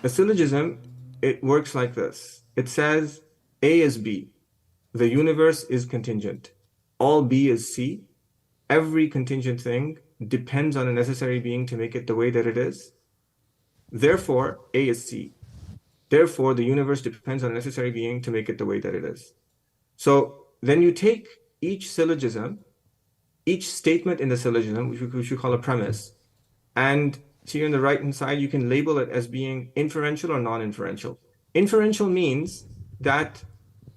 A syllogism, it works like this. It says A is B. The universe is contingent. All B is C. Every contingent thing depends on a necessary being to make it the way that it is. Therefore, A is C. Therefore, the universe depends on a necessary being to make it the way that it is. So then you take each syllogism, each statement in the syllogism, which we call a premise, and here on the right-hand side, you can label it as being inferential or non-inferential. Inferential means that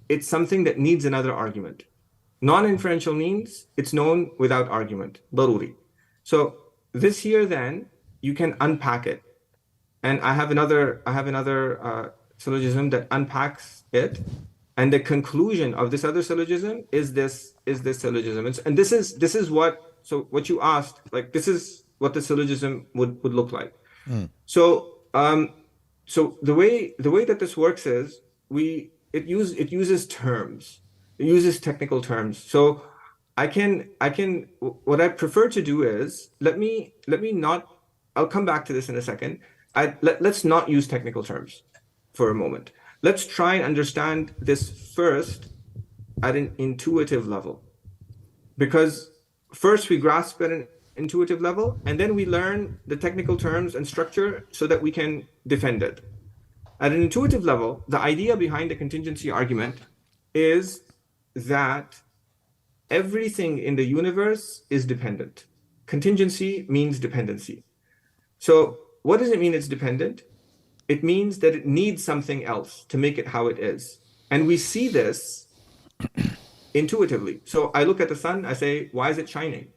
it's something that needs another argument. Non-inferential means it's known without argument, daruri. So this here then, you can unpack it. And I have another syllogism that unpacks it. And the conclusion of this other syllogism is this syllogism. And this is what you asked, like this is what the syllogism would look like. So the way that this works is it uses terms. It uses technical terms. So what I prefer to do is let me not, I'll come back to this in a second. Let's not use technical terms for a moment. Let's try and understand this first at an intuitive level. Because first we grasp at an intuitive level, and then we learn the technical terms and structure so that we can defend it. At an intuitive level, the idea behind the contingency argument is that everything in the universe is dependent. Contingency means dependency. So what does it mean it's dependent? It means that it needs something else to make it how it is. And we see this intuitively. So I look at the sun, I say, why is it shining?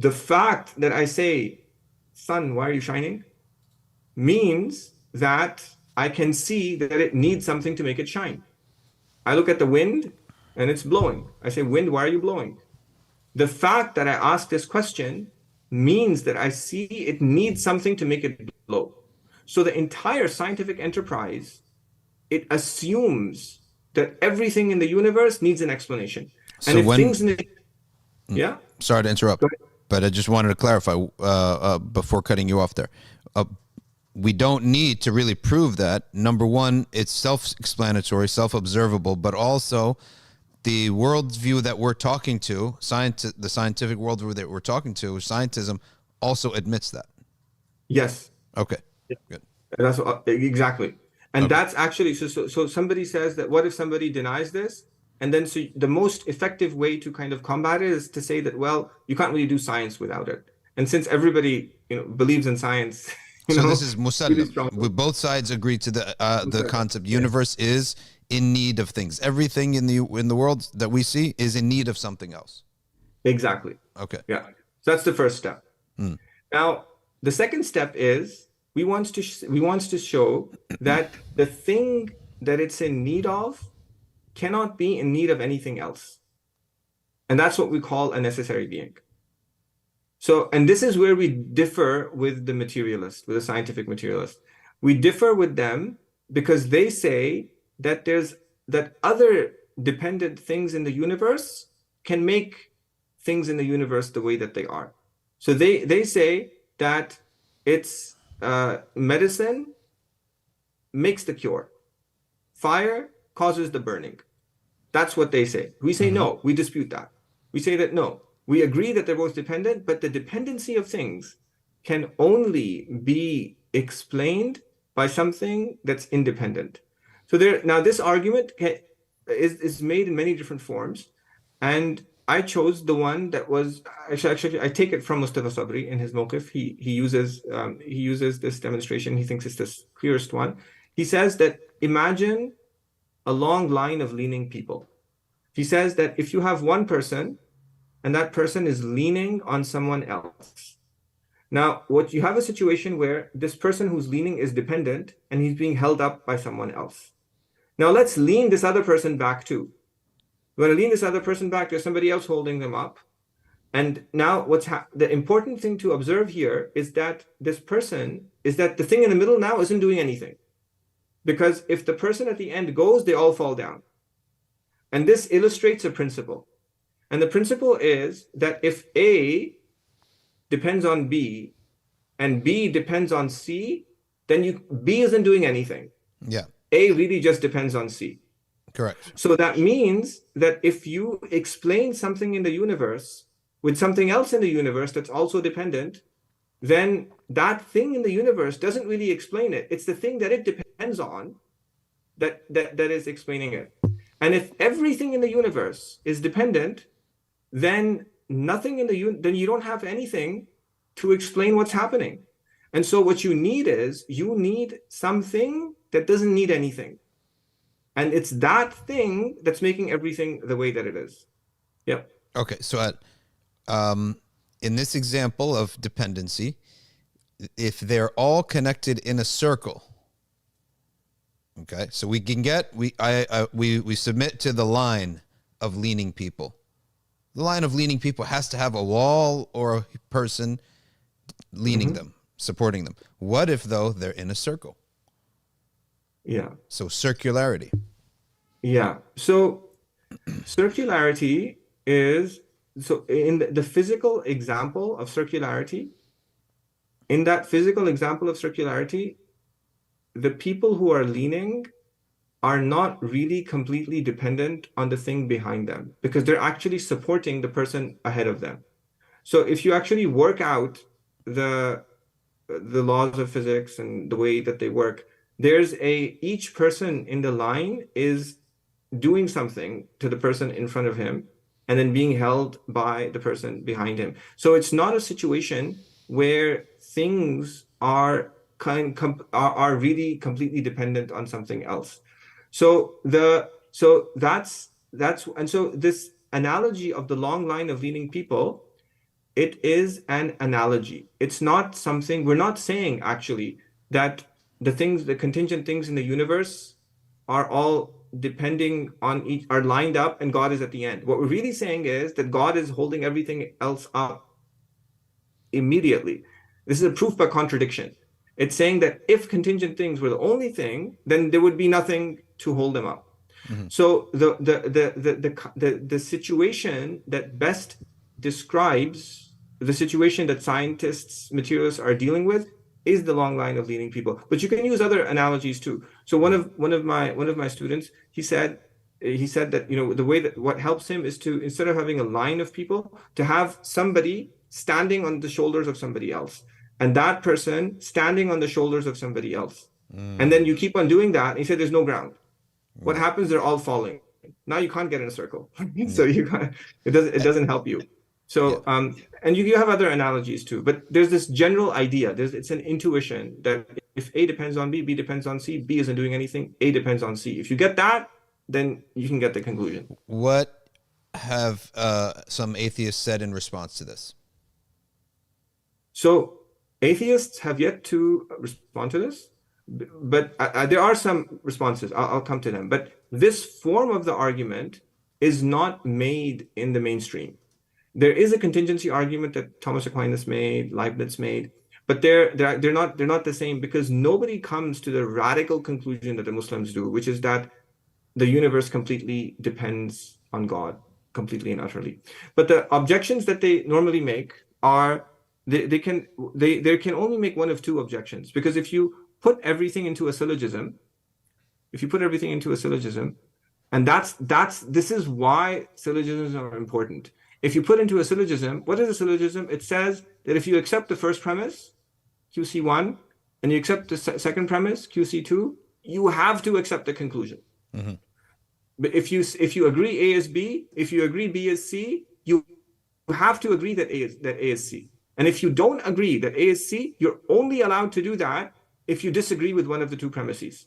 The fact that I say, sun, why are you shining? Means that I can see that it needs something to make it shine. I look at the wind and it's blowing. I say, wind, why are you blowing? The fact that I ask this question means that I see it needs something to make it blow. So the entire scientific enterprise, it assumes that everything in the universe needs an explanation. And if things in the... Yeah? Sorry to interrupt, but I just wanted to clarify before cutting you off there. We don't need to really prove that. Number one, it's self-explanatory, self-observable, but also the worldview that we're talking to, the scientific worldview that we're talking to, scientism, also admits that. Yes. Okay. Good. That's exactly. And that's actually, so somebody says that what if somebody denies this? And then so the most effective way to kind of combat it is to say that, well, you can't really do science without it. And since everybody believes in science, this is musallam. We both sides agree to the concept. Universe is in need of things. Everything in the world that we see is in need of something else. Exactly. Okay. Yeah. So that's the first step. Now, the second step is we want to show that the thing that it's in need of cannot be in need of anything else. And that's what we call a necessary being. So, and this is where we differ with the materialist, with the scientific materialist. We differ with them because they say that that other dependent things in the universe can make things in the universe the way that they are. So they say that it's medicine makes the cure. Fire causes the burning. That's what they say. We say no, we dispute that. We say that no, we agree that they're both dependent, but the dependency of things can only be explained by something that's independent. So now this argument is made in many different forms, and I chose the one that was actually I take it from Mustafa Sabri in his Mawqif. He uses this demonstration. He thinks it's the clearest one. He says that imagine a long line of leaning people. He says that if you have one person and that person is leaning on someone else. Now, what you have a situation where this person who's leaning is dependent and he's being held up by someone else. Now let's lean this other person back too. We're going to lean this other person back. There's somebody else holding them up. And now the important thing to observe here is that the thing in the middle now isn't doing anything. Because if the person at the end goes, they all fall down. And this illustrates a principle. And the principle is that if A depends on B and B depends on C, then B isn't doing anything. Yeah. A really just depends on C. Correct. So that means that if you explain something in the universe with something else in the universe that's also dependent, then that thing in the universe doesn't really explain it. It's the thing that it depends on that is explaining it. And if everything in the universe is dependent, then nothing in the then you don't have anything to explain what's happening. And so what you need is you need something that doesn't need anything. And it's that thing that's making everything the way that it is. Yep. Okay. So in this example of dependency, if they're all connected in a circle, okay, so we can get, we submit to the line of leaning people. The line of leaning people has to have a wall or a person leaning them, supporting them. What if, though, they're in a circle? Yeah. So circularity. Yeah. So circularity is, so in the physical example of circularity, in that physical example of circularity, the people who are leaning are not really completely dependent on the thing behind them because they're actually supporting the person ahead of them. So if you actually work out the laws of physics and the way that they work, there's each person in the line is doing something to the person in front of him and then being held by the person behind him. So it's not a situation where things are really completely dependent on something else. So that's and so this analogy of the long line of leaning people, it is an analogy. It's not something, we're not saying actually that the contingent things in the universe are all depending on each, are lined up and God is at the end. What we're really saying is that God is holding everything else up immediately. This is a proof by contradiction. It's saying that if contingent things were the only thing, then there would be nothing to hold them up. So the situation that best describes the situation that scientists, materialists are dealing with is the long line of leading people. But you can use other analogies too. So one of my students, he said that, you know, the way that what helps him is to, instead of having a line of people, to have somebody standing on the shoulders of somebody else, and that person standing on the shoulders of somebody else. And then you keep on doing that. And he said, there's no ground. What happens? They're all falling. Now you can't get in a circle. So you can't, it doesn't help you. So, and you have other analogies too, but there's this general idea. It's an intuition that if A depends on B, B depends on C, B isn't doing anything, A depends on C. If you get that, then you can get the conclusion. What have some atheists said in response to this? So atheists have yet to respond to this, but there are some responses. I'll come to them. But this form of the argument is not made in the mainstream. There is a contingency argument that Thomas Aquinas made, Leibniz made, but they're not the same, because nobody comes to the radical conclusion that the Muslims do, which is that the universe completely depends on God, completely and utterly. But the objections that they normally make are they can only make one of two objections, because if you put everything into a syllogism, and this is why syllogisms are important. If you put into a syllogism, what is a syllogism? It says that if you accept the first premise, QC1, and you accept the second premise, QC2, you have to accept the conclusion. Mm-hmm. But if you agree A is B, if you agree B is C, you have to agree that A is C. And if you don't agree that A is C, you're only allowed to do that if you disagree with one of the two premises.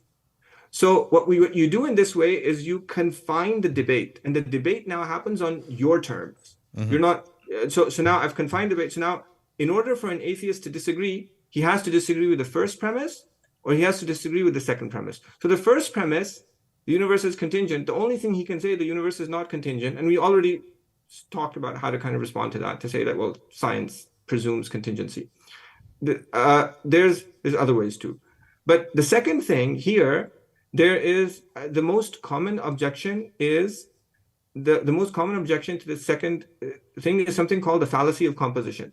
So what you do in this way is you confine the debate, and the debate now happens on your terms. Mm-hmm. You're not so now I've confined debate. So now, in order for an atheist to disagree, he has to disagree with the first premise, or he has to disagree with the second premise. So the first premise, the universe is contingent. The only thing he can say, the universe is not contingent, and we already talked about how to kind of respond to that, to say that, well, science presumes contingency. There's other ways too. But the second thing here, there is the most common objection is the most common objection to the second thing is something called the fallacy of composition.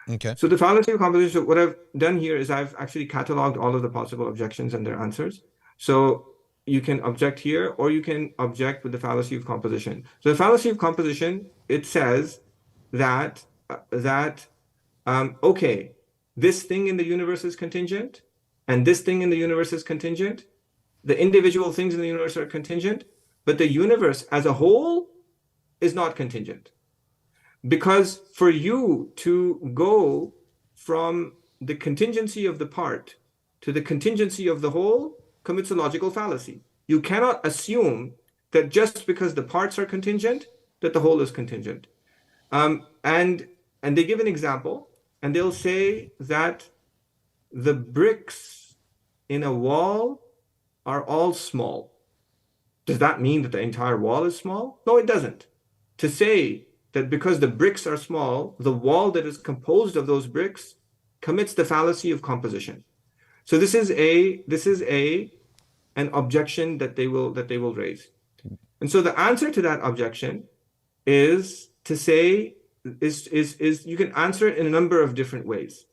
Okay. So the fallacy of composition, so what I've done here is I've actually cataloged all of the possible objections and their answers. So you can object here, or you can object with the fallacy of composition. So the fallacy of composition, it says that okay, this thing in the universe is contingent, and this thing in the universe is contingent. The individual things in the universe are contingent, but the universe as a whole is not contingent. Because for you to go from the contingency of the part to the contingency of the whole commits a logical fallacy. You cannot assume that just because the parts are contingent, that the whole is contingent. And they give an example, and they'll say that the bricks in a wall are all small. Does that mean that the entire wall is small? No, it doesn't. To say that because the bricks are small, the wall that is composed of those bricks commits the fallacy of composition. So this is an objection that they will raise. And so the answer to that objection is to say is you can answer it in a number of different ways.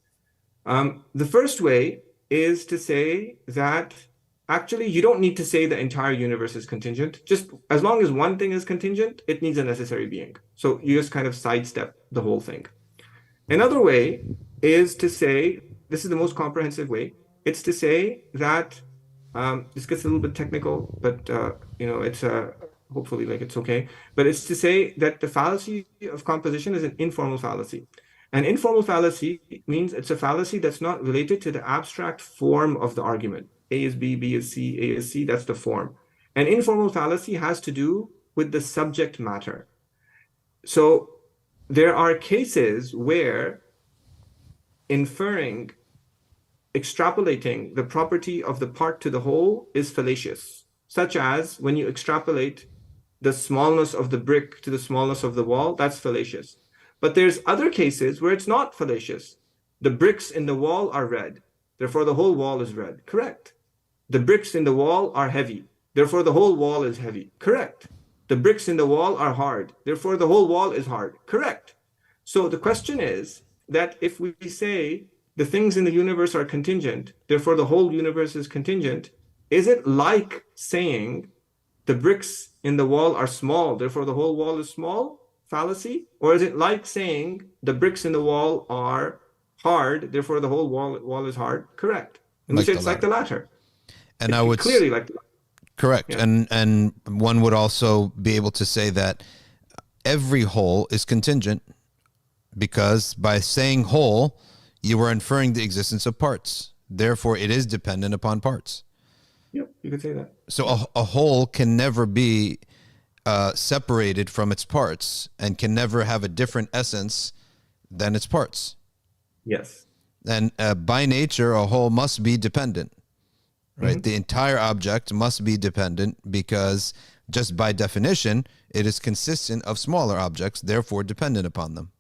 The first way is to say that actually you don't need to say the entire universe is contingent. Just as long as one thing is contingent, it needs a necessary being. So you just kind of sidestep the whole thing. Another way is to say, this is the most comprehensive way, it's to say that this gets a little bit technical, but it's hopefully like it's okay. But it's to say that the fallacy of composition is an informal fallacy. An informal fallacy means it's a fallacy that's not related to the abstract form of the argument. A is B, B is C, A is C, that's the form. An informal fallacy has to do with the subject matter. So there are cases where extrapolating the property of the part to the whole is fallacious, such as when you extrapolate the smallness of the brick to the smallness of the wall, that's fallacious. But there's other cases where it's not fallacious. The bricks in the wall are red, therefore the whole wall is red. Correct. The bricks in the wall are heavy, therefore the whole wall is heavy. Correct. The bricks in the wall are hard, therefore the whole wall is hard. Correct. So the question is that if we say the things in the universe are contingent, therefore the whole universe is contingent, is it like saying the bricks in the wall are small, therefore the whole wall is small? Fallacy? Or is it like saying the bricks in the wall are hard, therefore the whole wall is hard? Correct. In which it's like the latter. And I would clearly like the latter. Correct. Yeah. And one would also be able to say that every whole is contingent, because by saying whole, you are inferring the existence of parts. Therefore, it is dependent upon parts. Yep, you could say that. So a whole can never be separated from its parts and can never have a different essence than its parts. Yes. And by nature, a whole must be dependent, right? Mm-hmm. The entire object must be dependent because just by definition, it is consistent of smaller objects, therefore dependent upon them.